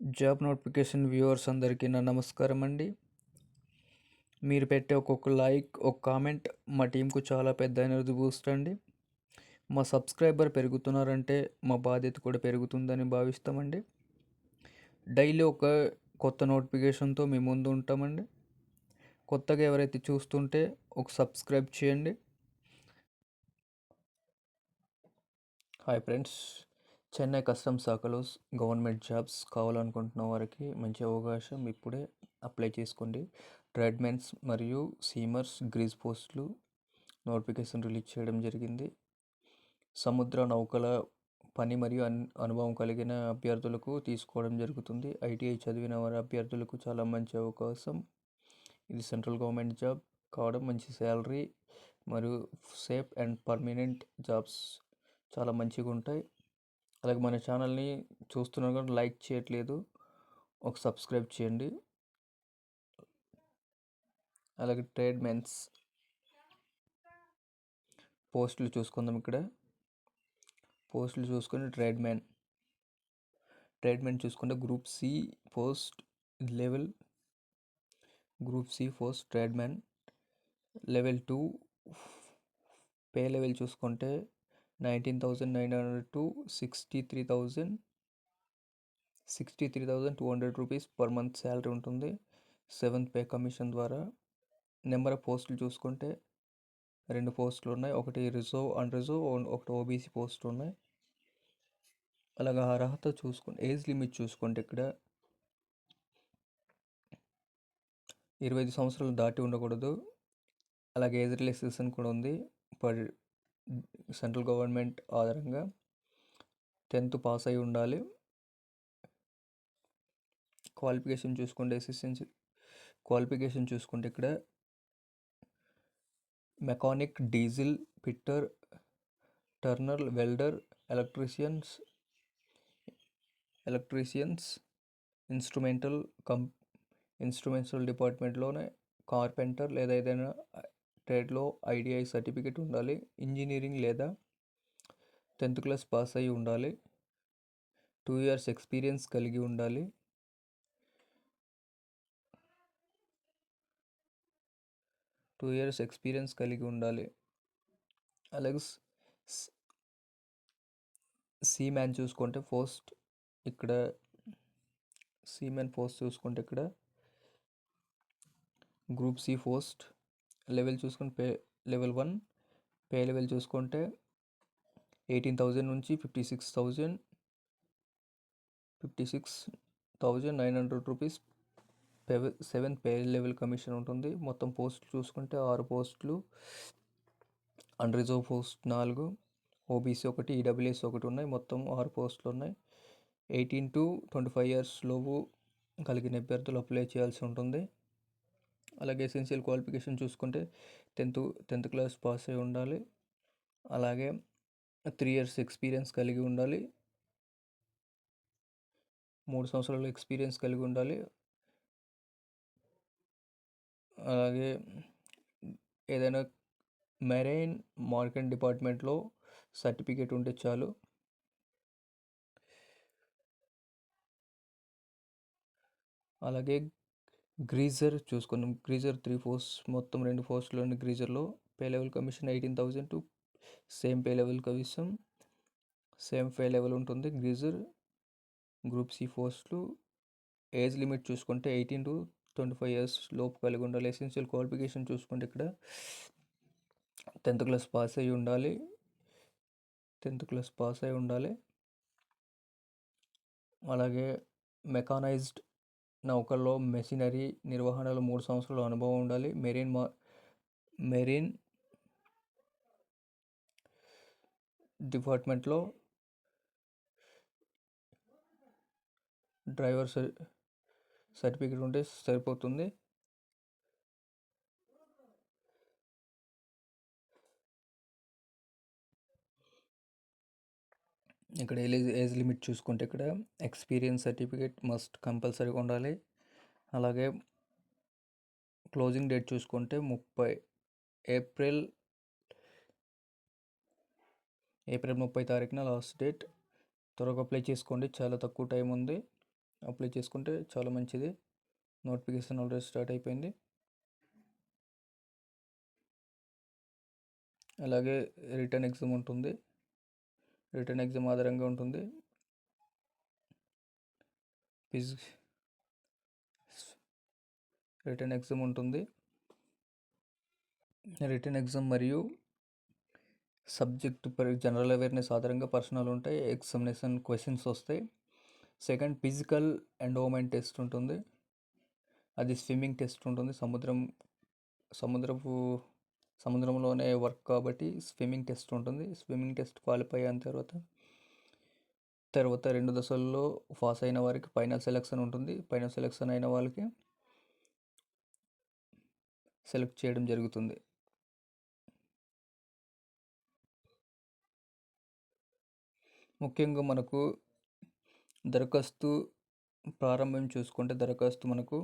Job notification viewers అందరికీ నా నమస్కారం అండి. మీరు పెట్టే ఒక్కొక్క లైక్, ఒక కామెంట్ మా టీంకు చాలా పెద్ద ఎనర్జీ బూస్ట్ అండి. మా సబ్స్క్రైబర్ పెరుగుతున్నారంటే మా బాధ్యత కూడా పెరుగుతుందని భావిస్తామండి. డైలీ ఒక కొత్త నోటిఫికేషన్తో మీ ముందు ఉంటామండి. కొత్తగా ఎవరైతే చూస్తుంటే ఒక సబ్స్క్రైబ్ చేయండి. హాయ్ ఫ్రెండ్స్, చెన్నై కస్టమ్స్ శాఖలో గవర్నమెంట్ జాబ్స్ కావాలనుకుంటున్న వారికి మంచి అవకాశం. ఇప్పుడే అప్లై చేసుకోండి. ట్రేడ్మెన్స్ మరియు సీమర్స్ గ్రీజ్ పోస్టులు నోటిఫికేషన్ రిలీజ్ చేయడం జరిగింది. సముద్ర నౌకల పని మరియు అనుభవం కలిగిన అభ్యర్థులకు తీసుకోవడం జరుగుతుంది. ఐటీఐ చదివిన వారి అభ్యర్థులకు చాలా మంచి అవకాశం. ఇది సెంట్రల్ గవర్నమెంట్ జాబ్ కావడం, మంచి శాలరీ మరియు సేఫ్ అండ్ పర్మనెంట్ జాబ్స్ చాలా మంచిగా ఉంటాయి. అలాగే మన ఛానల్ని చూస్తున్నారు కానీ లైక్ చేయట్లేదు, ఒక సబ్స్క్రైబ్ చేయండి. అలాగే ట్రేడ్మెన్స్ పోస్టులు చూసుకుందాం. ఇక్కడ పోస్టులు చూసుకొని ట్రేడ్మెన్ చూసుకుంటే group C post tradesmen level 2 pay level చూసుకుంటే 19,900 to 63,200 rupees per month salary ఉంటుంది. 7th పే కమిషన్ ద్వారా. నెంబర్ ఆఫ్ పోస్టులు చూసుకుంటే 2 పోస్టులు ఉన్నాయి. ఒకటి రిజర్వ్, అన్రిజర్వ్, ఒకటి ఓబీసీ పోస్ట్ ఉన్నాయి. అలాగే అర్హత చూసుకుంటే ఏజ్ లిమిట్ చూసుకుంటే ఇక్కడ 25 సంవత్సరాలు దాటి ఉండకూడదు. అలాగే ఏజ్ రిలాక్సేషన్ కూడా ఉంది. పర్ సెంట్రల్ గవర్నమెంట్ ఆధారంగా 10th పాస్ అయి ఉండాలి. క్వాలిఫికేషన్ చూసుకుంటే ఇక్కడ mechanic, diesel, fitter, turner, welder, electricians, instrumental డిపార్ట్మెంట్లోనే కార్పెంటర్ లేదా ఏదైనా ట్రేడ్లో ఐడిఐ సర్టిఫికేట్ ఉండాలి. ఇంజనీరింగ్ లేదా 10th క్లాస్ పాస్ అయి ఉండాలి. 2 years ఎక్స్పీరియన్స్ కలిగి ఉండాలి. అలాగే సీమ్యాన్ చూసుకుంటే ఇక్కడ గ్రూప్ సి పోస్ట్ లెవెల్ చూసుకుంటే లెవెల్ 1 పే లెవెల్ చూసుకుంటే 18,000 నుంచి 56,900 rupees 7th pay level commission ఉంటుంది. మొత్తం పోస్టులు చూసుకుంటే 6 పోస్టులు, అన్రిజర్వ్ పోస్ట్ 4, ఓబీసీ 1, ఈడబ్ల్యూఎస్ 1 ఉన్నాయి. మొత్తం 6 పోస్టులు ఉన్నాయి. 18 to 25 years లోపు కలిగిన అభ్యర్థులు అప్లై చేయాల్సి ఉంటుంది. అలాగే ఎసెన్షియల్ క్వాలిఫికేషన్ చూసుకుంటే 10th క్లాస్ పాస్ అయి ఉండాలి. అలాగే 3 years ఎక్స్పీరియన్స్ కలిగి ఉండాలి. 3 సంవత్సరాల ఎక్స్పీరియన్స్ కలిగి ఉండాలి. అలాగే ఏదైనా మెరైన్ మార్కెట్ డిపార్ట్మెంట్లో సర్టిఫికేట్ ఉంటే చాలు. అలాగే గ్రీజర్ చూసుకున్నాం. గ్రీజర్ 3 పోస్ట్, మొత్తం 2 పోస్టులు గ్రీజర్లో pay level commission 18,000 to same pay level commission, same pay level ఉంటుంది. గ్రీజర్ గ్రూప్ సి పోస్టులు. ఏజ్ లిమిట్ చూసుకుంటే 18 to 25 years లోపు కలిగి ఉండాలి. ఎసెన్షియల్ క్వాలిఫికేషన్ చూసుకుంటే ఇక్కడ 10th క్లాస్ పాస్ అయి ఉండాలి. అలాగే మెకానైజ్డ్ నౌకల్లో మెషినరీ నిర్వహణలో 3 సంవత్సరాల అనుభవం ఉండాలి. మెరీన్ డిపార్ట్మెంట్లో డ్రైవర్ సర్టిఫికేట్ ఉంటే సరిపోతుంది. ఇక్కడ ఏజ్ లిమిట్ చూసుకుంటే ఇక్కడ ఎక్స్పీరియన్స్ సర్టిఫికేట్ మస్ట్ కంపల్సరీగా ఉండాలి. అలాగే క్లోజింగ్ డేట్ చూసుకుంటే 30 ఏప్రిల్ 30 తారీఖున లాస్ట్ డేట్. త్వరగా అప్లై చేసుకోండి, చాలా తక్కువ టైం ఉంది. అప్లై చేసుకుంటే చాలా మంచిది. నోటిఫికేషన్ ఆల్రెడీ స్టార్ట్ అయిపోయింది. అలాగే రిటర్న్ ఎగ్జామ్ ఉంటుంది. రిటర్న్ ఎగ్జామ్ ఆధారంగా ఉంటుంది. రిటర్న్ ఎగ్జామ్ ఉంటుంది. రిటర్న్ ఎగ్జామ్ మరియు సబ్జెక్ట్ జనరల్ అవేర్నెస్ ఆధారంగా పర్సనల్ ఉంటాయి. ఎగ్జామినేషన్ క్వశ్చన్స్ వస్తాయి. సెకండ్ ఫిజికల్ ఎండోమెంట్ టెస్ట్ ఉంటుంది. అది స్విమ్మింగ్ టెస్ట్ ఉంటుంది. సముద్రంలోనే వర్క్ కాబట్టి స్విమ్మింగ్ టెస్ట్ ఉంటుంది. స్విమ్మింగ్ టెస్ట్ క్వాలిఫై అయిన తర్వాత 2 దశల్లో పాస్ అయిన వారికి ఫైనల్ సెలెక్షన్ ఉంటుంది. ఫైనల్ సెలెక్షన్ అయిన వాళ్ళకి సెలెక్ట్ చేయడం జరుగుతుంది. ముఖ్యంగా మనకు దరఖాస్తు ప్రారంభం చూసుకుంటే దరఖాస్తు మనకు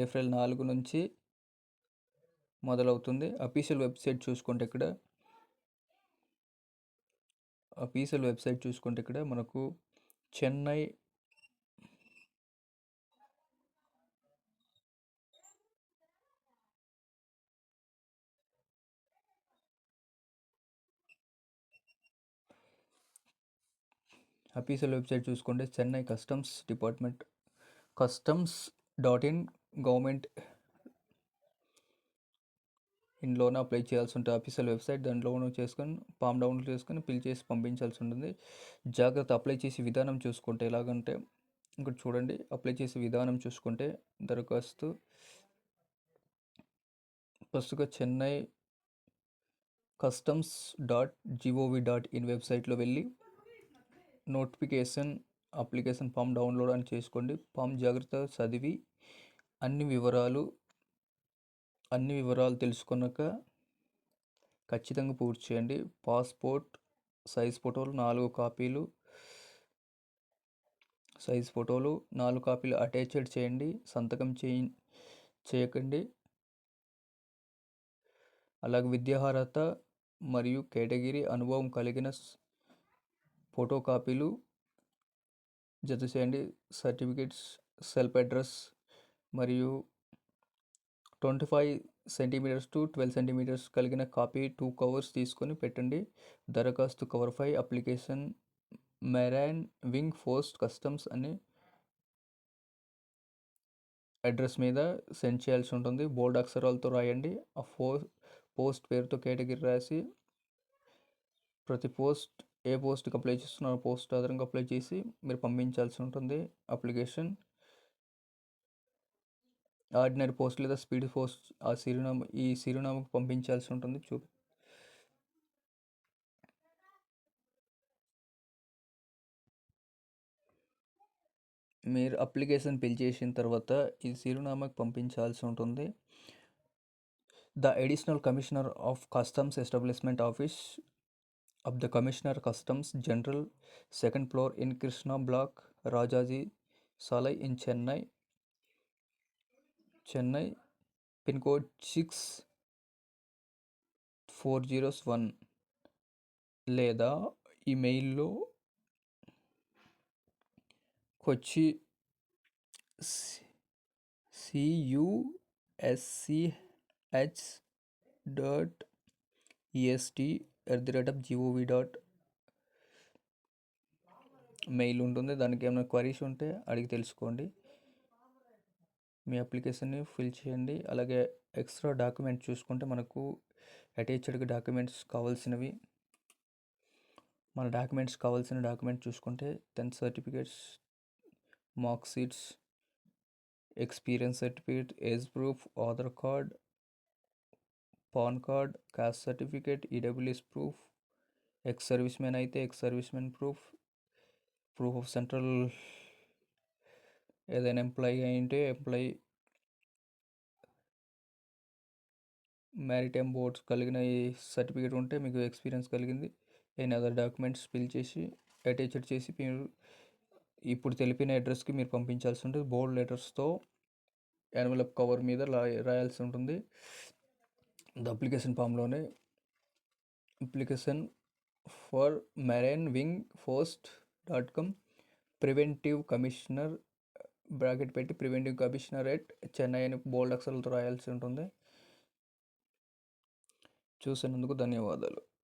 ఏప్రిల్ 4 నుంచి మొదలవుతుంది. అఫీషియల్ వెబ్సైట్ చూసుకుంటే ఇక్కడ మనకు చెన్నై అఫీషియల్ వెబ్సైట్ చూసుకుంటే Chennai customs department customs.in government ఇందులోనే అప్లై చేయాల్సి ఉంటుంది. అఫీషియల్ వెబ్సైట్ దాంట్లో ఫామ్ డౌన్లోడ్ చేసుకొని ఫిల్ చేసి పంపించాల్సి ఉంటుంది. జాగ్రత్త. అప్లై చేసే విధానం చూసుకుంటే ఎలాగంటే ఇక్కడ చూడండి. అప్లై చేసే విధానం చూసుకుంటే దరఖాస్తు ఫస్ట్గా చెన్నై customs.gov.in వెబ్సైట్లో వెళ్ళి అప్లికేషన్ ఫామ్ డౌన్లోడ్ అని చేసుకోండి. ఫామ్ జాగ్రత్తగా చదివి అన్ని వివరాలు తెలుసుకున్నాక ఖచ్చితంగా పూర్తి చేయండి. పాస్పోర్ట్ సైజ్ ఫోటోలు 4 కాపీలు అటాచ్డ్ చేయండి. సంతకం చేయకండి. అలాగే విద్యార్హత మరియు కేటగిరీ అనుభవం కలిగిన ఫోటో కాపీలు జత చేయండి. సర్టిఫికేట్స్, సెల్ఫ్ అడ్రస్ మరియు 25 సెంటీమీటర్స్ టు 12 సెంటీమీటర్స్ కలిగిన కాపీ 2 కవర్స్ తీసుకొని పెట్టండి. దరఖాస్తు cover 5 application marine wing post customs అని అడ్రస్ మీద సెండ్ చేయాల్సి ఉంటుంది. బోల్డ్ అక్షరాలతో రాయండి. ఆ పోస్ట్ పేరుతో కేటగిరీ రాసి ప్రతి ఏ పోస్ట్కి అప్లై చేస్తున్నారో పోస్ట్ ఆధారంగా అప్లై చేసి మీరు పంపించాల్సి ఉంటుంది. అప్లికేషన్ ఆర్డినరీ పోస్ట్ లేదా స్పీడ్ పోస్ట్ ఈ చిరునామాకు పంపించాల్సి ఉంటుంది. మీరు అప్లికేషన్ ఫిల్ చేసిన తర్వాత ఈ చిరునామాకు పంపించాల్సి ఉంటుంది. The additional commissioner of customs establishment office of the commissioner customs general, 2nd floor in Krishna block, Rajaji Salai in Chennai, pin code 6401 లేదా ఈమెయిల్లో కొచ్చి CUSCH.EST@gov. మెయిల్ ఉంటుంది. దానికి ఏమైనా క్వరీస్ ఉంటే అడిగి తెలుసుకోండి. మీ అప్లికేషన్ని ఫిల్ చేయండి. అలాగే ఎక్స్ట్రా డాక్యుమెంట్ చూసుకుంటే మనకు అటాచ్డ్గా కావాల్సిన డాక్యుమెంట్ చూసుకుంటే 10th certificates, mark sheets, experience certificate, age proof, Aadhaar card, PAN card, caste certificate, EWS proof, ex service man అయితే ex service man proof of central ఏదైనా ఎంప్లాయీ అయింటే ఎంప్లాయీ, మ్యారిటైమ్ బోర్డ్స్ కలిగిన ఈ certificate ఉంటే మీకు ఎక్స్పీరియన్స్ కలిగింది. Other documents fill చేసి attached చేసి మీరు ఇప్పుడు తెలిపిన అడ్రస్కి మీరు పంపించాల్సి ఉంటుంది. బోల్డ్ లెటర్స్తో ఎన్వలప్ కవర్ మీద రాయాల్సి ఉంటుంది. ద అప్లికేషన్ ఫామ్లోనే application for marine wing post preventive commissioner bracket పెట్టి ప్రివెంటివ్ కమిషనరేట్ చెన్నై అని బోల్డ్ అక్షరాలతో రాయాల్సి ఉంటుంది. చూసినందుకు ధన్యవాదాలు.